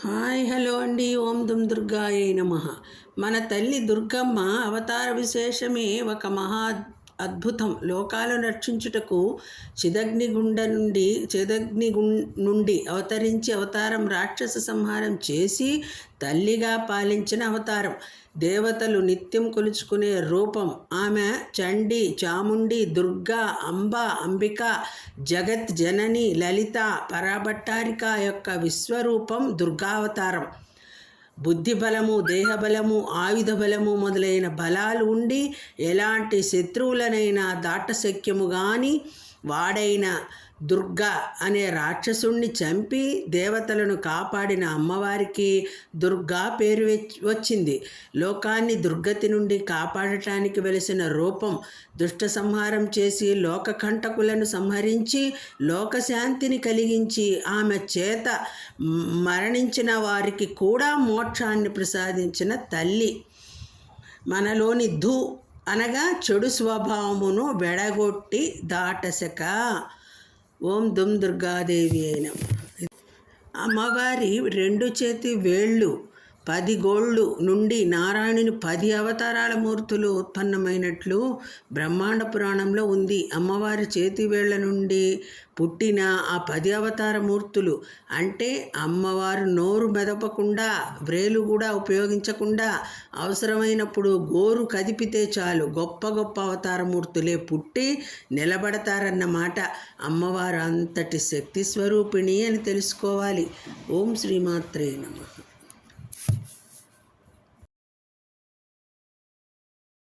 Hi hello అండి. ఓం దుమ్ దుర్గాయే నమః. మన తల్లి దుర్గమ్మ అవతార విశేషమే ఒక మహా అద్భుతం. లోకాలను రక్షించుటకు చిదగ్ని నుండి అవతరించి అవతారం రాక్షస సంహారం చేసి తల్లిగా పాలించిన అవతారం. దేవతలు నిత్యం కొలుచుకునే రూపం ఆమె. చండి, చాముండి, దుర్గా, అంబ, అంబిక, జగత్ జనని, లలిత, పరాభట్టారిక యొక్క విశ్వరూపం దుర్గావతారం. బుద్ధిబలము, దేహబలము, ఆయుధ బలము మొదలైన బలాలు ఉండి ఎలాంటి శత్రువులనైనా దాటశక్యము గాని వాడైన దుర్గా అనే రాక్షసుణ్ణి చంపి దేవతలను కాపాడిన అమ్మవారికి దుర్గా పేరు వచ్చింది. లోకాన్ని దుర్గతి నుండి కాపాడటానికి వెలిసిన రూపం. దుష్ట సంహారం చేసి లోకకంటకులను సంహరించి లోకశాంతిని కలిగించి ఆమె చేత మరణించిన వారికి కూడా మోక్షాన్ని ప్రసాదించిన తల్లి. మనలోని అనగా చెడు స్వభావమును వెడగొట్టి దాటసక. ఓం దుమ్ దుర్గాదేవి అయిన అమ్మవారి 2 చేతి వేళ్ళు 10 గోళ్ళు నుండి నారాయణుని 10 అవతారాల మూర్తులు ఉత్పన్నమైనట్లు బ్రహ్మాండ పురాణంలో ఉంది. అమ్మవారి చేతి వేళ్ల నుండి పుట్టిన ఆ 10 అవతార మూర్తులు అంటే అమ్మవారు నోరు మెదపకుండా, వ్రేలు కూడా ఉపయోగించకుండా, అవసరమైనప్పుడు గోరు కదిపితే చాలు గొప్ప గొప్ప అవతార మూర్తులే పుట్టి నిలబడతారన్నమాట. అమ్మవారు అంతటి శక్తి స్వరూపిణి అని తెలుసుకోవాలి. ఓం శ్రీమాత్రే నమః.